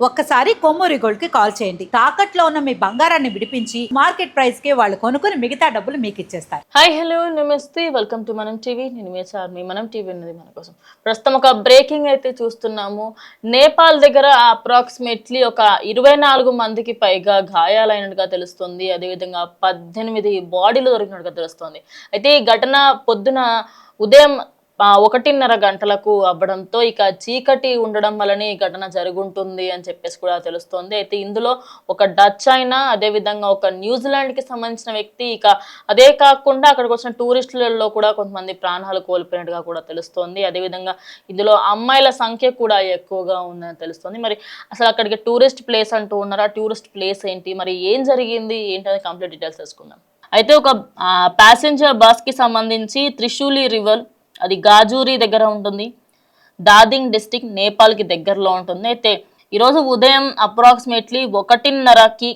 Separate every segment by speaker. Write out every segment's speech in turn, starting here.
Speaker 1: ఒక్కసారి కొమ్మూరి గోల్డ్ కి కాల్ చేయండి. తాకట్లో ఉన్న మీ బంగారాన్ని విడిపించి మార్కెట్ ప్రైస్ కి వాళ్ళు కొనుక్కుని మిగతా డబ్బులు మీకు ఇచ్చేస్తారు.
Speaker 2: హాయ్ హలో నమస్తే, వెల్కమ్ టు మనం టీవీ. నేను మీ చార్మి. మనం టీవీ ఉన్నది మన కోసం. ప్రస్తుతం ఒక బ్రేకింగ్ అయితే చూస్తున్నాము. నేపాల్ దగ్గర అప్రాక్సిమేట్లీ ఒక 24 మందికి పైగా గాయాలైనట్టుగా తెలుస్తుంది. అదేవిధంగా 18 బాడీలు దొరికినట్టుగా తెలుస్తుంది. అయితే ఈ ఘటన పొద్దున ఉదయం 1:30 గంటలకు అవ్వడంతో ఇక చీకటి ఉండడం వల్లనే ఈ ఘటన జరుగుంటుంది అని చెప్పేసి కూడా తెలుస్తోంది. అయితే ఇందులో ఒక డచ్ అయినా, అదేవిధంగా ఒక న్యూజిలాండ్ కి సంబంధించిన వ్యక్తి, ఇక అదే కాకుండా అక్కడికి వచ్చిన టూరిస్టులలో కూడా కొంతమంది ప్రాణాలు కోల్పోయినట్టుగా కూడా తెలుస్తోంది. అదేవిధంగా ఇందులో అమ్మాయిల సంఖ్య కూడా ఎక్కువగా ఉందని తెలుస్తోంది. మరి అసలు అక్కడికి టూరిస్ట్ ప్లేస్ అంటూ ఉన్నారా? టూరిస్ట్ ప్లేస్ ఏంటి, మరి ఏం జరిగింది ఏంటనే కంప్లీట్ డీటెయిల్స్ తెలుసుకుందాం. అయితే ఒక ప్యాసింజర్ బస్ కి సంబంధించి త్రిశూలి రివర్, అది గాజూరి దగ్గర ఉంటుంది. దాదింగ్ డిస్టిక్ నేపాల్కి దగ్గరలో ఉంటుంది. అయితే ఈరోజు ఉదయం అప్రాక్సిమేట్లీ 1:30కి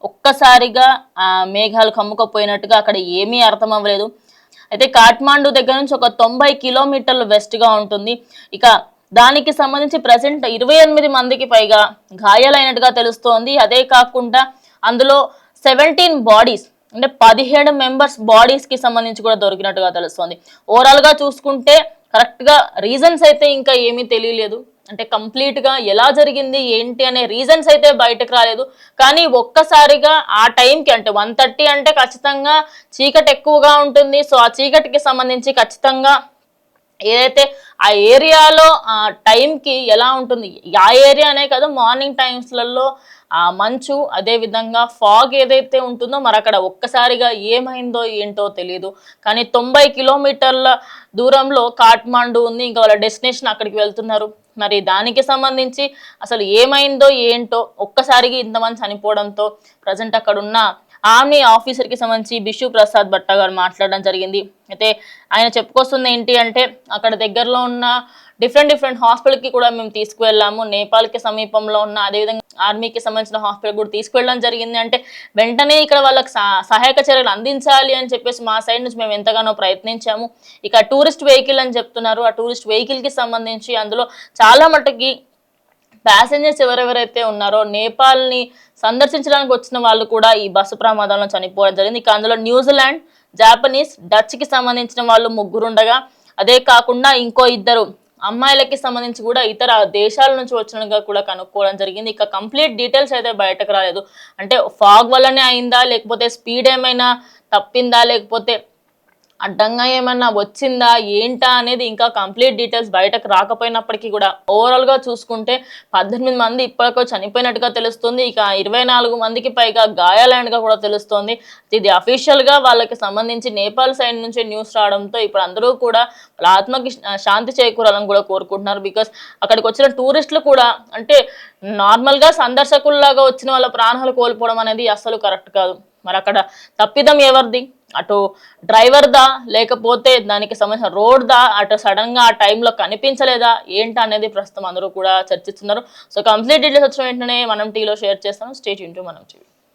Speaker 2: ఒక్కసారిగా మేఘాలు కమ్ముకపోయినట్టుగా అక్కడ ఏమీ అర్థం అవ్వలేదు. అయితే కాఠ్మాండు దగ్గర నుంచి ఒక 90 కిలోమీటర్లు వెస్ట్గా ఉంటుంది. ఇక దానికి సంబంధించి ప్రజెంట్ 28 మందికి పైగా గాయాలైనట్టుగా తెలుస్తోంది. అదే కాకుండా అందులో 17 బాడీస్, అంటే 17 మెంబర్స్ బాడీస్ కి సంబంధించి కూడా దొరికినట్టుగా తెలుస్తోంది. ఓవరాల్ గా చూసుకుంటే కరెక్ట్ గా రీజన్స్ అయితే ఇంకా ఏమీ తెలియలేదు. అంటే కంప్లీట్ గా ఎలా జరిగింది ఏంటి అనే రీజన్స్ అయితే బయటకు రాలేదు. కానీ ఒక్కసారిగా ఆ టైంకి, అంటే 1:30 అంటే ఖచ్చితంగా చీకటి ఎక్కువగా ఉంటుంది. సో ఆ చీకటికి సంబంధించి ఖచ్చితంగా ఏదైతే ఆ ఏరియాలో ఆ టైంకి ఎలా ఉంటుంది, ఆ ఏరియానే కాదు మార్నింగ్ టైమ్స్లలో ఆ మంచు, అదే విధంగా ఫాగ్ ఏదైతే ఉంటుందో మరి అక్కడ ఒక్కసారిగా ఏమైందో ఏంటో తెలియదు. కానీ 90 కిలోమీటర్ల దూరంలో కాఠ్మాండు ఉంది. ఇంకా వాళ్ళ డెస్టినేషన్ అక్కడికి వెళ్తున్నారు. మరి దానికి సంబంధించి అసలు ఏమైందో ఏంటో ఒక్కసారిగా ఇంతమంది చనిపోవడంతో ప్రజెంట్ అక్కడ ఉన్న ఆర్మీ ఆఫీసర్ కి సంబంధించి బిషు ప్రసాద్ భట్ట గారు మాట్లాడడం జరిగింది. అయితే ఆయన చెప్పుకొస్తుంది ఏంటి అంటే, అక్కడ దగ్గరలో ఉన్న డిఫరెంట్ హాస్పిటల్ కి కూడా మేము తీసుకువెళ్ళాము. నేపాల్ కి సమీపంలో ఉన్న అదేవిధంగా ఆర్మీకి సంబంధించిన హాస్పిటల్ కూడా తీసుకువెళ్ళడం జరిగింది. అంటే వెంటనే ఇక్కడ వాళ్ళకి సహాయక చర్యలు అందించాలి అని చెప్పేసి మా సైడ్ నుంచి మేము ఎంతగానో ప్రయత్నించాము. ఇక టూరిస్ట్ వెహికల్ అని చెప్తున్నారు. ఆ టూరిస్ట్ వెహికల్ కి సంబంధించి అందులో చాలా మటుకి ప్యాసింజర్స్ ఎవరెవరైతే ఉన్నారో నేపాల్ ని సందర్శించడానికి వచ్చిన వాళ్ళు కూడా ఈ బస్సు ప్రమాదంలో చనిపోవడం జరిగింది. ఇక అందులో న్యూజిలాండ్, జాపనీస్, డచ్ కి సంబంధించిన వాళ్ళు 3 ఉండగా, అదే కాకుండా ఇంకో 2 అమ్మాయిలకి సంబంధించి కూడా ఇతర దేశాల నుంచి వచ్చినట్టుగా కూడా కనుక్కోవడం జరిగింది. ఇక కంప్లీట్ డీటెయిల్స్ అయితే బయటకు రాలేదు. అంటే ఫాగ్ వల్లనే అయిందా, లేకపోతే స్పీడ్ ఏమైనా తప్పిందా, లేకపోతే అడ్డంగా ఏమన్నా వచ్చిందా ఏంటా అనేది ఇంకా కంప్లీట్ డీటెయిల్స్ బయటకు రాకపోయినప్పటికీ కూడా ఓవరాల్ గా చూసుకుంటే 18 మంది ఇప్పటికో చనిపోయినట్టుగా తెలుస్తుంది. ఇక 24 మందికి పైగా గాయాలైనట్టుగా కూడా తెలుస్తుంది. ఇది అఫీషియల్ గా వాళ్ళకి సంబంధించి నేపాల్ సైడ్ నుంచి న్యూస్ రావడంతో ఇప్పుడు అందరూ కూడా వాళ్ళ ఆత్మకి శాంతి చేకూరాలని కూడా కోరుకుంటున్నారు. బికాస్ అక్కడికి వచ్చిన టూరిస్టులు కూడా, అంటే నార్మల్ గా సందర్శకుల్లాగా వచ్చిన వాళ్ళ ప్రాణాలు కోల్పోవడం అనేది అస్సలు కరెక్ట్ కాదు. మరి అక్కడ తప్పిదం ఎవరిది? అటు డ్రైవర్ దా, లేకపోతే దానికి సంబంధించిన రోడ్ దా, అటు సడన్ గా ఆ టైంలో కనిపించలేదా ఏంటి అనేది ప్రస్తుతం అందరూ కూడా చర్చిస్తున్నారు. సో కంప్లీట్ డీటెయిల్స్ వచ్చిన వెంటనే మనం టీవీలో షేర్ చేస్తాను. స్టే ట్యూన్ టు మనం టీవీ.